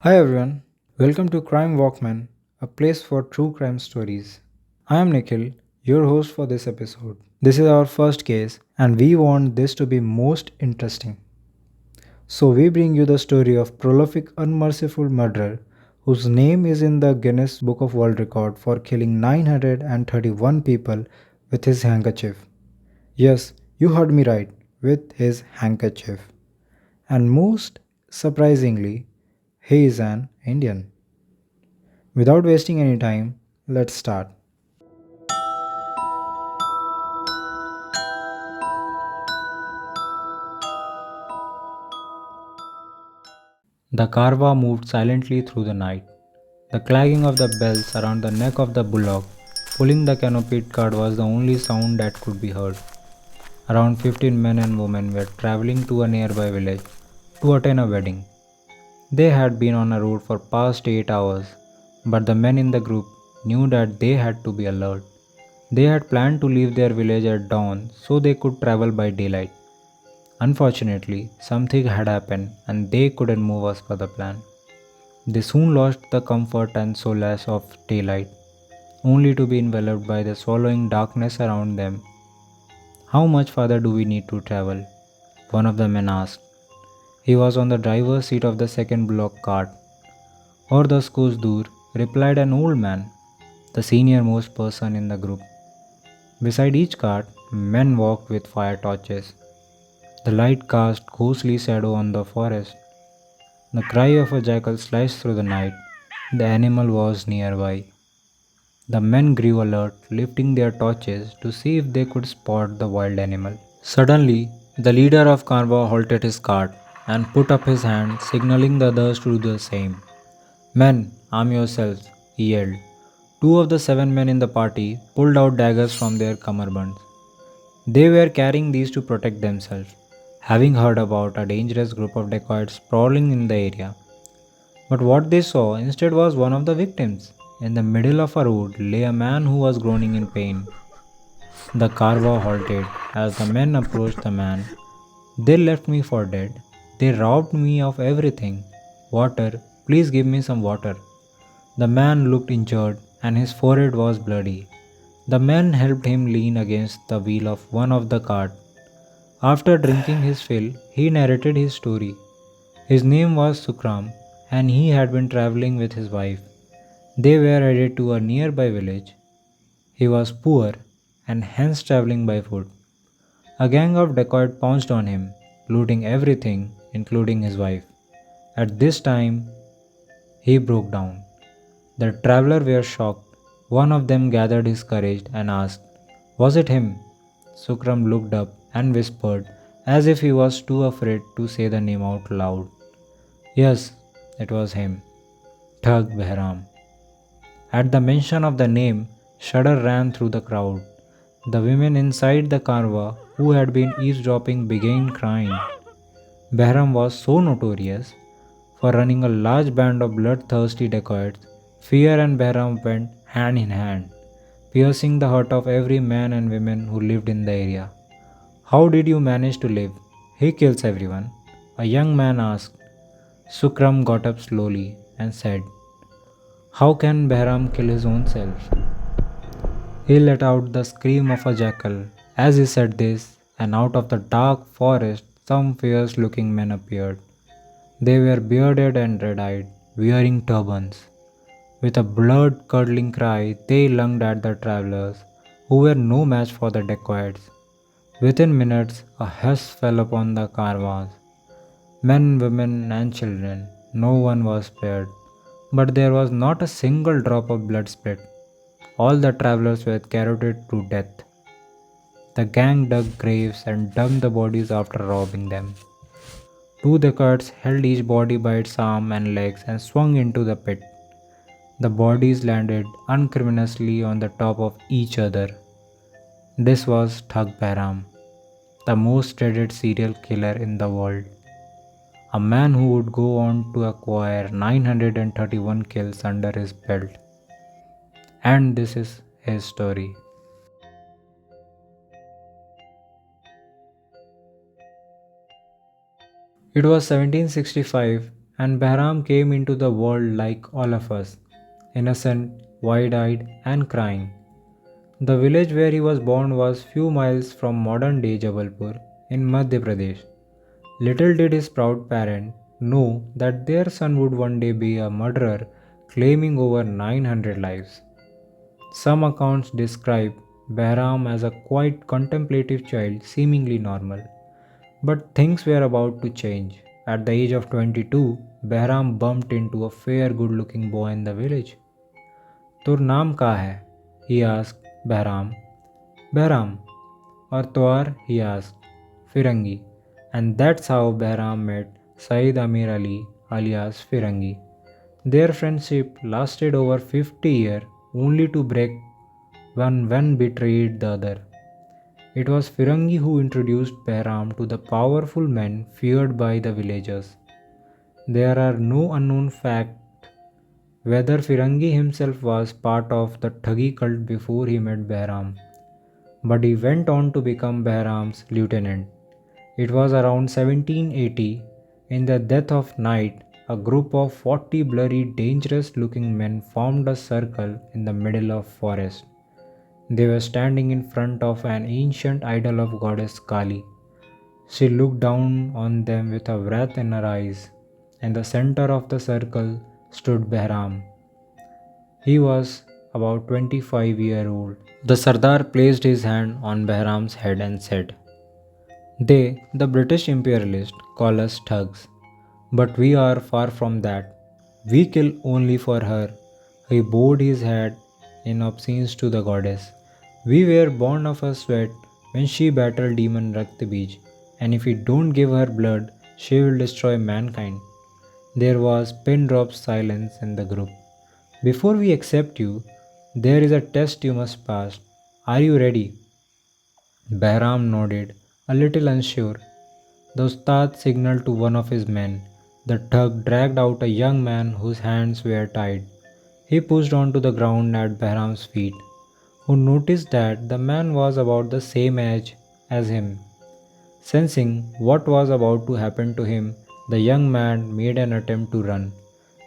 Hi everyone, welcome to Crime Walkman, a place for true crime stories. I am Nikhil, your host for this episode. This is our first case, and we want this to be most interesting. So we bring you the story of prolific unmerciful murderer whose name is in the Guinness Book of World Record for killing 931 people with his handkerchief. Yes, you heard me right, with his handkerchief. And most surprisingly, he is an Indian. Without wasting any time, let's start. The Karwa moved silently through the night. The clanging of the bells around the neck of the bullock pulling the canopied cart was the only sound that could be heard. Around 15 men and women were traveling to a nearby village to attend a wedding. They had been on a road for past 8 hours, but the men in the group knew that they had to be alert. They had planned to leave their village at dawn so they could travel by daylight. Unfortunately, something had happened and they couldn't move as per the plan. They soon lost the comfort and solace of daylight, only to be enveloped by the swallowing darkness around them. How much farther do we need to travel? One of the men asked. He was on the driver's seat of the second block cart. Or the Dur, replied an old man, the senior most person in the group. Beside each cart, men walked with fire torches. The light cast ghostly shadow on the forest. The cry of a jackal sliced through the night. The animal was nearby. The men grew alert, lifting their torches to see if they could spot the wild animal. Suddenly, the leader of Karwa halted his cart and put up his hand, signaling the others to do the same. Men, arm yourselves, he yelled. Two of the 7 men in the party pulled out daggers from their cummerbunds. They were carrying these to protect themselves, having heard about a dangerous group of dacoits prowling in the area. But what they saw instead was one of the victims. In the middle of a road lay a man who was groaning in pain. The Karwa halted as the men approached the man. They left me for dead. They robbed me of everything. Water, please give me some water. The man looked injured and his forehead was bloody. The men helped him lean against the wheel of one of the cart. After drinking his fill, he narrated his story. His name was Sukram and he had been traveling with his wife. They were headed to a nearby village. He was poor and hence traveling by foot. A gang of dacoits pounced on him, looting everything, including his wife. At this time, he broke down. The travelers were shocked. One of them gathered his courage and asked, Was it him? Sukram looked up and whispered, as if he was too afraid to say the name out loud. Yes, it was him, Thug Behram. At the mention of the name, shudder ran through the crowd. The women inside the karwa who had been eavesdropping began crying. Behram was so notorious for running a large band of bloodthirsty dacoits. Fear and Behram went hand in hand, piercing the heart of every man and woman who lived in the area. How did you manage to live? He kills everyone. A young man asked. Sukram got up slowly and said, How can Behram kill his own self? He let out the scream of a jackal. As he said this, and out of the dark forest, some fierce looking men appeared. They were bearded and red eyed, wearing turbans. With a blood curdling cry, they lunged at the travelers, who were no match for the dacoits. Within minutes, a hush fell upon the caravans. Men, women, and children, no one was spared. But there was not a single drop of blood spilt. All the travelers were carroted to death. The gang dug graves and dumped the bodies after robbing them. Two dacoits held each body by its arm and legs and swung into the pit. The bodies landed unceremoniously on the top of each other. This was Thug Behram, the most dreaded serial killer in the world. A man who would go on to acquire 931 kills under his belt. And this is his story. It was 1765 and Behram came into the world like all of us, innocent, wide eyed, and crying. The village where he was born was few miles from modern day Jabalpur in Madhya Pradesh. Little did his proud parent know that their son would one day be a murderer claiming over 900 lives. Some accounts describe Behram as a quite contemplative child, seemingly normal. But things were about to change. At the age of 22, Behram bumped into a fair, good looking boy in the village. Tur naam ka hai? He asked Behram. Behram. Or Twar? He asked. Firangi. And that's how Behram met Saeed Amir Ali alias Firangi. Their friendship lasted over 50 years, only to break when one betrayed the other. It was Firangi who introduced Behram to the powerful men feared by the villagers. There are no unknown facts whether Firangi himself was part of the Thuggy cult before he met Behram, but he went on to become Behram's lieutenant. It was around 1780, in the death of night, a group of 40 blurry, dangerous looking men formed a circle in the middle of forest. They were standing in front of an ancient idol of goddess Kali. She looked down on them with a wrath in her eyes. In the center of the circle stood Behram. He was about 25-year old. The Sardar placed his hand on Behram's head and said, They, the British imperialists, call us thugs, but we are far from that. We kill only for her. He bowed his head in obeisance to the goddess. We were born of her sweat when she battled demon Raktbij, and if we don't give her blood, she will destroy mankind. There was pin drop silence in the group. Before we accept you, there is a test you must pass. Are you ready? Behram nodded, a little unsure. The Ustad signaled to one of his men. The thug dragged out a young man whose hands were tied. He pushed onto the ground at Behram's feet, who noticed that the man was about the same age as him. Sensing what was about to happen to him, the young man made an attempt to run.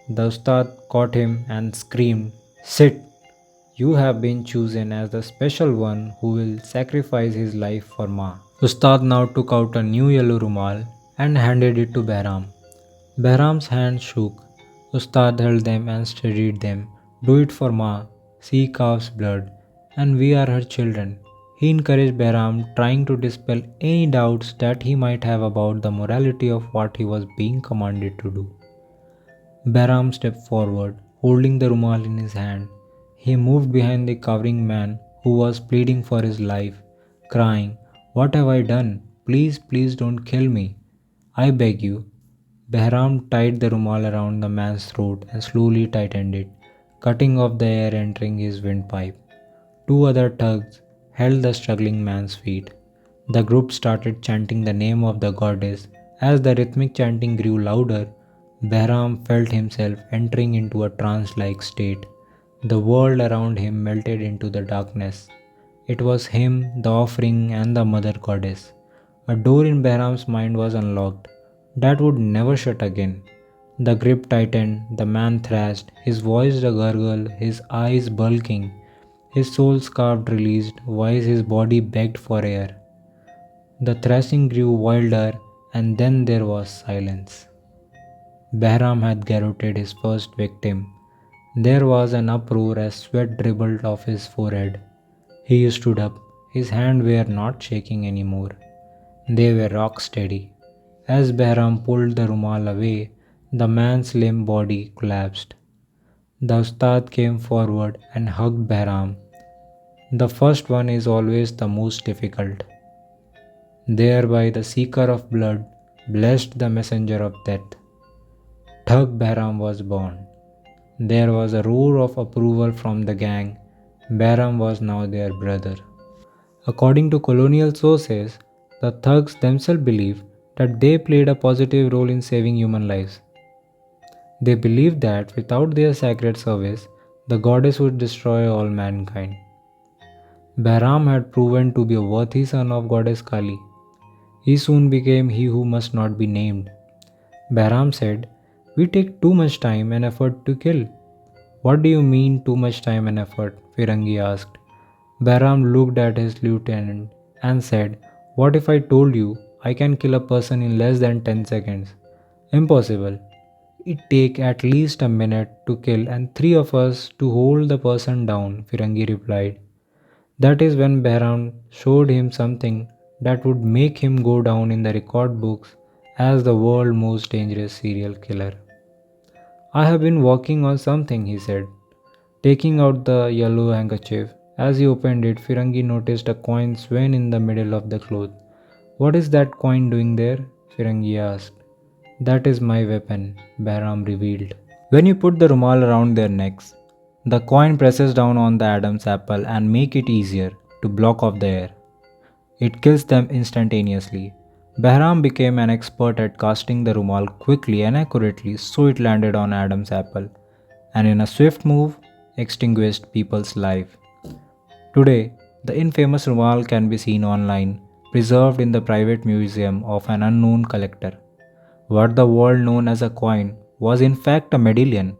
The Ustad caught him and screamed, Sit! You have been chosen as the special one who will sacrifice his life for Ma. Ustad now took out a new yellow rumal and handed it to Behram. Behram's hands shook. Ustad held them and steadied them. Do it for Ma. She calves blood, and we are her children. He encouraged Behram, trying to dispel any doubts that he might have about the morality of what he was being commanded to do. Behram stepped forward, holding the rumal in his hand. He moved behind the cowering man who was pleading for his life, crying, What have I done? Please, please don't kill me. I beg you. Behram tied the rumal around the man's throat and slowly tightened it, cutting off the air entering his windpipe. Two other thugs held the struggling man's feet. The group started chanting the name of the goddess. As the rhythmic chanting grew louder, Behram felt himself entering into a trance like state. The world around him melted into the darkness. It was him, the offering, and the mother goddess. A door in Behram's mind was unlocked. That would never shut again. The grip tightened, the man thrashed, his voice a gurgle, his eyes bulking, his soul scarfed released, while his body begged for air. The thrashing grew wilder, and then there was silence. Behram had garroted his first victim. There was an uproar as sweat dribbled off his forehead. He stood up. His hands were not shaking anymore. They were rock steady. As Behram pulled the rumal away, the man's limp body collapsed. The Ustad came forward and hugged Behram. The first one is always the most difficult. Thereby the seeker of blood blessed the messenger of death. Thug Behram was born. There was a roar of approval from the gang. Behram was now their brother. According to colonial sources, the thugs themselves believed that they played a positive role in saving human lives. They believed that without their sacred service, the goddess would destroy all mankind. Behram had proven to be a worthy son of goddess Kali. He soon became he who must not be named. Behram said, We take too much time and effort to kill. What do you mean, too much time and effort? Firangi asked. Behram looked at his lieutenant and said, what if I told you I can kill a person in less than 10 seconds? Impossible. It take at least a minute to kill and three of us to hold the person down, Firangi replied. That is when Behram showed him something that would make him go down in the record books as the world's most dangerous serial killer. I have been working on something, he said, taking out the yellow handkerchief. As he opened it, Firangi noticed a coin swaying in the middle of the cloth. What is that coin doing there? Firangi asked. That is my weapon, Behram revealed. When you put the rumal around their necks, the coin presses down on the Adam's apple and make it easier to block off the air. It kills them instantaneously. Behram became an expert at casting the rumal quickly and accurately so it landed on Adam's apple and in a swift move extinguished people's life. Today, the infamous rumal can be seen online, preserved in the private museum of an unknown collector. What the world known as a coin was in fact a medallion.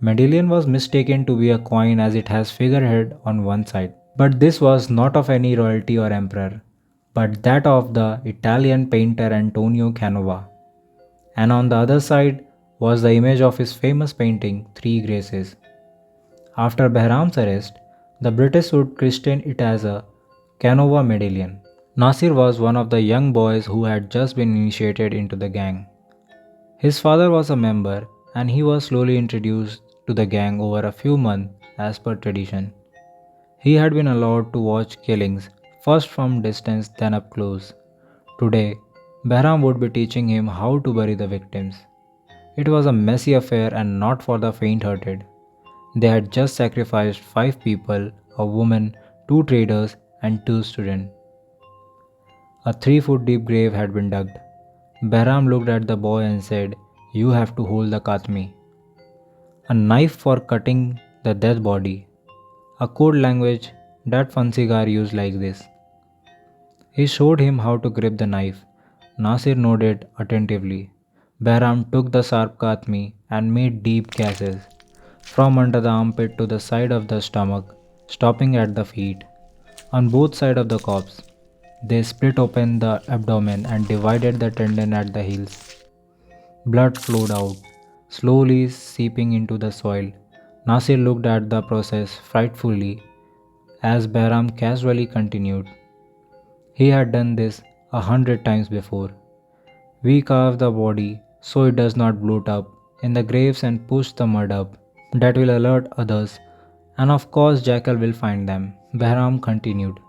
Medallion was mistaken to be a coin as it has figurehead on one side. But this was not of any royalty or emperor, but that of the Italian painter Antonio Canova. And on the other side was the image of his famous painting, Three Graces. After Behram's arrest, the British would christen it as a Canova medallion. Nasir was one of the young boys who had just been initiated into the gang. His father was a member, and he was slowly introduced to the gang over a few months as per tradition. He had been allowed to watch killings, first from distance then up close. Today, Behram would be teaching him how to bury the victims. It was a messy affair and not for the faint hearted. They had just sacrificed 5 people, a woman, 2 traders, and 2 students. A 3 foot deep grave had been dug. Behram looked at the boy and said, you have to hold the katmi, a knife for cutting the dead body, a code language that Fansigar used like this. He showed him how to grip the knife. Nasir nodded attentively. Behram took the sharp katmi and made deep gashes from under the armpit to the side of the stomach, stopping at the feet. On both sides of the corpse, they split open the abdomen and divided the tendon at the heels. Blood flowed out, slowly seeping into the soil. Nasir looked at the process frightfully as Behram casually continued. He had done this 100 times before. We carve the body so it does not bloat up in the graves and push the mud up. That will alert others, and of course, Jackal will find them. Behram continued.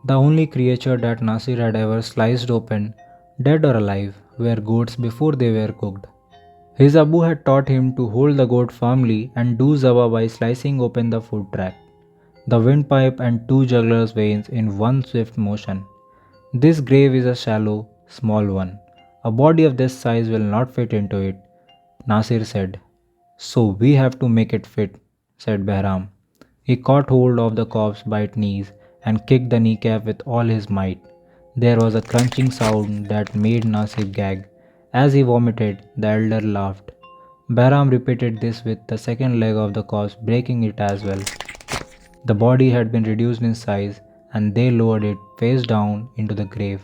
The only creature that Nasir had ever sliced open, dead or alive, were goats before they were cooked. His Abu had taught him to hold the goat firmly and do zawa by slicing open the food tract, the windpipe, and two jugular veins in one swift motion. This grave is a shallow, small one. A body of this size will not fit into it, Nasir said. So we have to make it fit, said Behram. He caught hold of the corpse by its knees and kicked the kneecap with all his might. There was a crunching sound that made Nasir gag. As he vomited, the elder laughed. Behram repeated this with the second leg of the corpse, breaking it as well. The body had been reduced in size and they lowered it face down into the grave.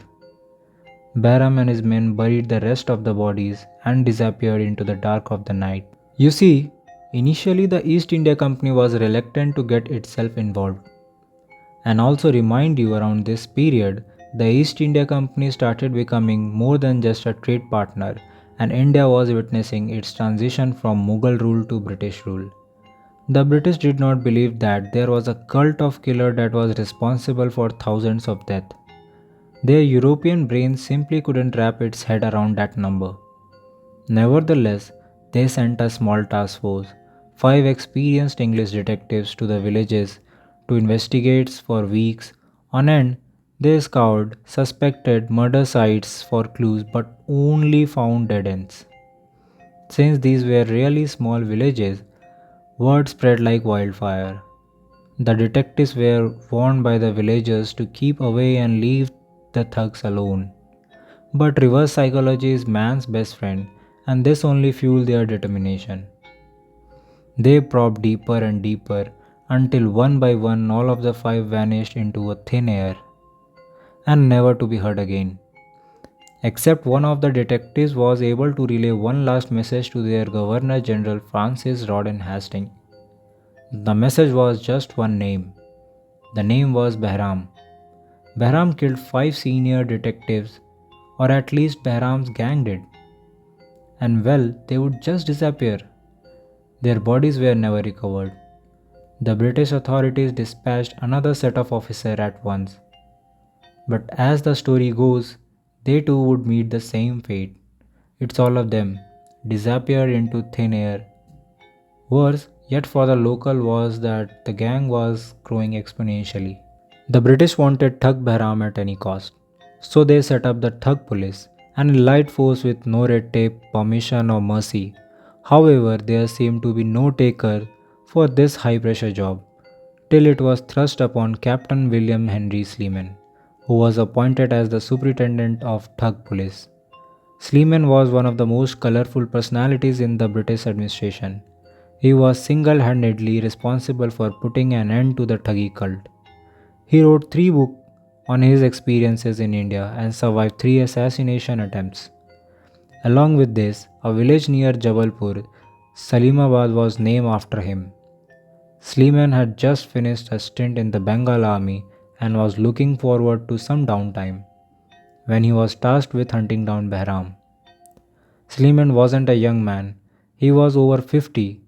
Behram and his men buried the rest of the bodies and disappeared into the dark of the night. You see, initially the East India Company was reluctant to get itself involved. And also remind you around this period, the East India Company started becoming more than just a trade partner, and India was witnessing its transition from Mughal rule to British rule. The British did not believe that there was a cult of killer that was responsible for thousands of deaths. Their European brain simply couldn't wrap its head around that number. Nevertheless, they sent a small task force, 5 experienced English detectives to the villages to investigate for weeks on end. They scoured suspected murder sites for clues but only found dead ends. Since these were really small villages, word spread like wildfire. The detectives were warned by the villagers to keep away and leave the thugs alone. But reverse psychology is man's best friend, and this only fueled their determination. They probed deeper and deeper until one by one all of the five vanished into a thin air and never to be heard again. Except one of the detectives was able to relay one last message to their Governor General Francis Rawdon Hastings. The message was just one name. The name was Behram. Behram killed five senior detectives, or at least Behram's gang did. And well, they would just disappear. Their bodies were never recovered. The British authorities dispatched another set of officers at once. But as the story goes, they too would meet the same fate. It's all of them disappeared into thin air. Worse yet for the local was that the gang was growing exponentially. The British wanted Thug Behram at any cost, so they set up the Thug Police, an elite force with no red tape, permission, or mercy. However, there seemed to be no taker for this high pressure job, till it was thrust upon Captain William Henry Sleeman, who was appointed as the superintendent of Thug Police. Sleeman was one of the most colorful personalities in the British administration. He was single handedly responsible for putting an end to the Thuggy cult. He wrote three books on his experiences in India and survived three assassination attempts. Along with this, a village near Jabalpur, Salimabad, was named after him. Sleeman had just finished a stint in the Bengal army and was looking forward to some downtime when he was tasked with hunting down Behram. Sleeman wasn't a young man, he was over 50.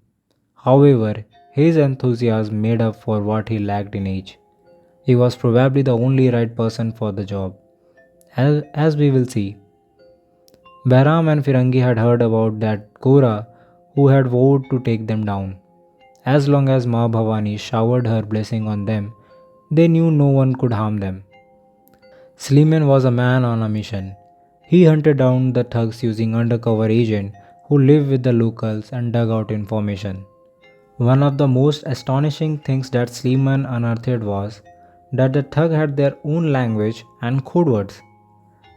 However, his enthusiasm made up for what he lacked in age. He was probably the only right person for the job. As we will see, Behram and Firangi had heard about that Gora who had vowed to take them down. As long as Ma Bhavani showered her blessing on them, they knew no one could harm them. Sleeman was a man on a mission. He hunted down the thugs using undercover agents who lived with the locals and dug out information. One of the most astonishing things that Sleeman unearthed was that the thug had their own language and code words.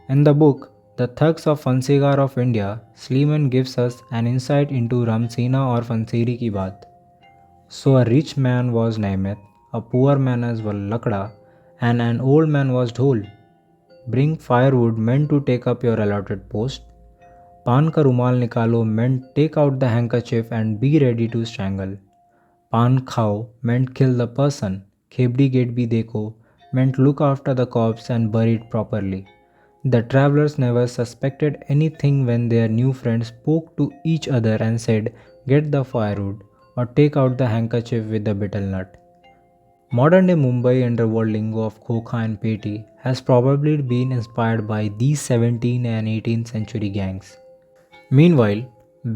In the book, The Thugs of Fansigar of India, Sleeman gives us an insight into Ramsina or Fansiri ki baat. So a rich man was Naimet, a poor man was Lakda, and an old man was Dhol. Bring firewood meant to take up your allotted post. Pan ka rumal nikalo meant take out the handkerchief and be ready to strangle. Pan khao meant kill the person. Khebdi get bhi dekho meant look after the corpse and bury it properly. The travelers never suspected anything when their new friends spoke to each other and said, "Get the firewood" or "Take out the handkerchief with the betel nut." Modern day Mumbai underworld lingo of Khokha and Peti has probably been inspired by these 17th and 18th century gangs. Meanwhile,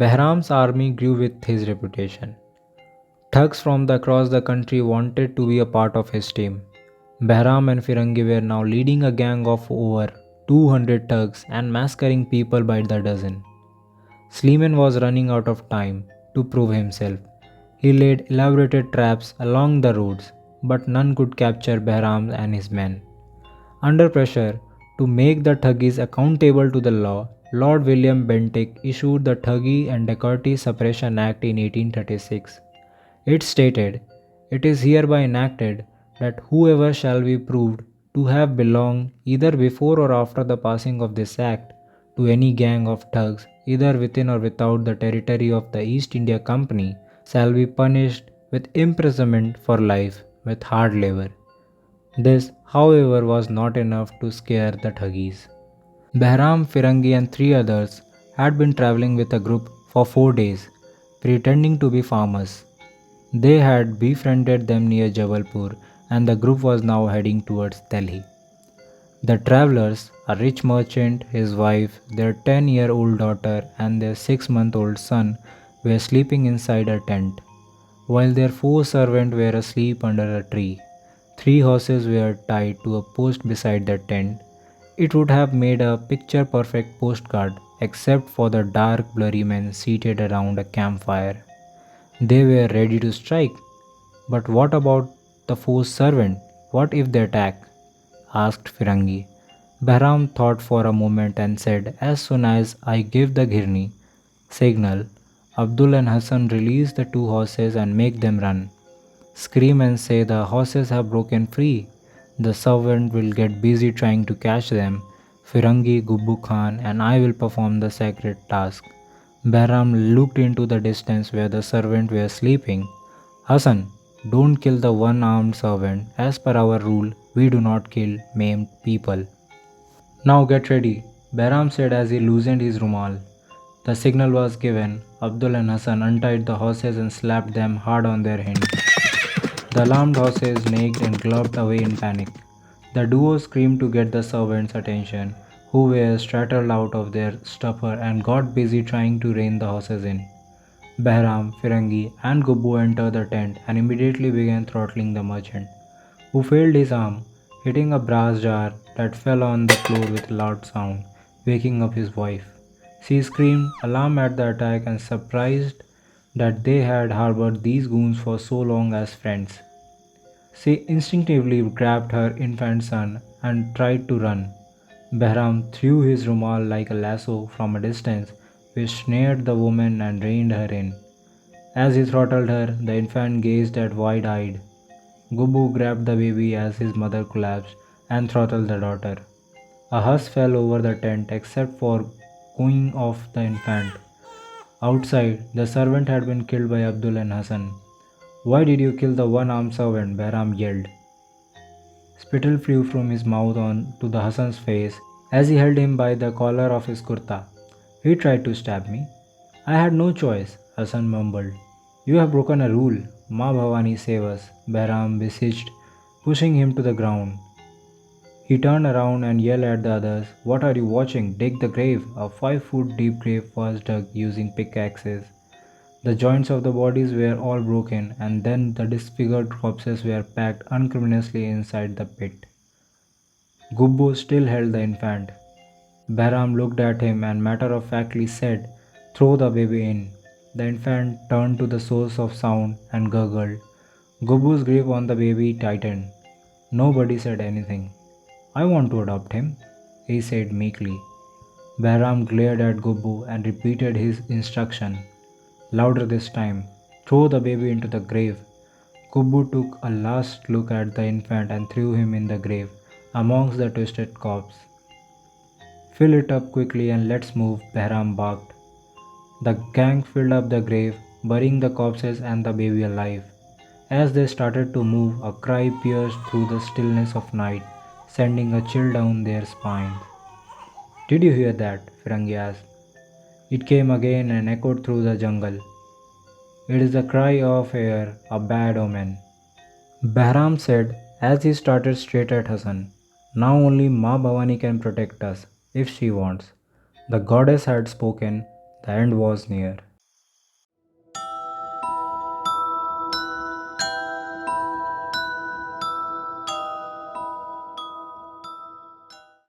Behram's army grew with his reputation. Thugs from across the country wanted to be a part of his team. Behram and Firangi were now leading a gang of over 200 thugs and massacring people by the dozen. Sleeman was running out of time to prove himself. He laid elaborate traps along the roads, but none could capture Behram and his men. Under pressure to make the Thuggis accountable to the law, Lord William Bentinck issued the Thuggee and Dacoity Suppression Act in 1836. It stated, "It is hereby enacted that whoever shall be proved to have belonged either before or after the passing of this act to any gang of thugs, either within or without the territory of the East India Company, shall be punished with imprisonment for life with hard labor." This, however, was not enough to scare the Thuggis. Behram, Firangi, and three others had been traveling with a group for 4 days, pretending to be farmers. They had befriended them near Jabalpur, and the group was now heading towards Delhi. The travelers, a rich merchant, his wife, their 10-year-old daughter, and their 6-month-old son, were sleeping inside a tent, while their 4 servants were asleep under a tree. 3 horses were tied to a post beside the tent. It would have made a picture perfect postcard, except for the dark, blurry men seated around a campfire. They were ready to strike. But what about the 4 servants? What if they attack? Asked Firangi. Behram thought for a moment and said, "As soon as I give the ghirni, Signal. Abdul and Hassan release the two horses and make them run. Scream and say the horses have broken free. The servant will get busy trying to catch them. Firangi, Gubbu Khan, and I will perform the sacred task. Behram looked into the distance where the servant were sleeping. Hassan, don't kill the one armed servant. As per our rule, we do not kill maimed people. Now get ready, Behram said as he loosened his rumal. The signal was given. Abdul and Hassan untied the horses and slapped them hard on their hinds. The alarmed horses neighed and galloped away in panic. The duo screamed to get the servants' attention, who were startled out of their stupor and got busy trying to rein the horses in. Behram, Firangi, and Gubbu entered the tent and immediately began throttling the merchant, who failed his arm, hitting a brass jar that fell on the floor with a loud sound, waking up his wife. She screamed, alarmed at the attack and surprised that they had harbored these goons for so long as friends. She instinctively grabbed her infant son and tried to run. Behram threw his rumal like a lasso from a distance, which snared the woman and reined her in. As he throttled her, the infant gazed at wide eyed. Gubbu grabbed the baby as his mother collapsed and throttled the daughter. A hush fell over the tent except for cooing of the infant. Outside, the servant had been killed by Abdul and Hassan. Why did you kill the one armed servant? Behram yelled. Spittle flew from his mouth on to the Hassan's face as he held him by the collar of his kurta. He tried to stab me. I had no choice, Hassan mumbled. You have broken a rule. Ma Bhavani save us, Behram beseeched, pushing him to the ground. He turned around and yelled at the others, what are you watching? Dig the grave. A 5 foot deep grave was dug using pickaxes. The joints of the bodies were all broken, and then the disfigured corpses were packed unceremoniously inside the pit. Gubbo still held the infant. Behram looked at him and matter of factly said, throw the baby in. The infant turned to the source of sound and gurgled. Gubbo's grip on the baby tightened. Nobody said anything. I want to adopt him, he said meekly. Behram glared at Gubbo and repeated his instruction. Louder this time. Throw the baby into the grave. Gubbo took a last look at the infant and threw him in the grave, amongst the twisted corpse. Fill it up quickly and let's move, Behram barked. The gang filled up the grave, burying the corpses and the baby alive. As they started to move, a cry pierced through the stillness of night, sending a chill down their spines. Did you hear that? Firangi asked. It came again and echoed through the jungle. It is the cry of air, a bad omen. Behram said as he started straight at Hassan. Now only Ma Bhavani can protect us, if she wants. The goddess had spoken, the end was near.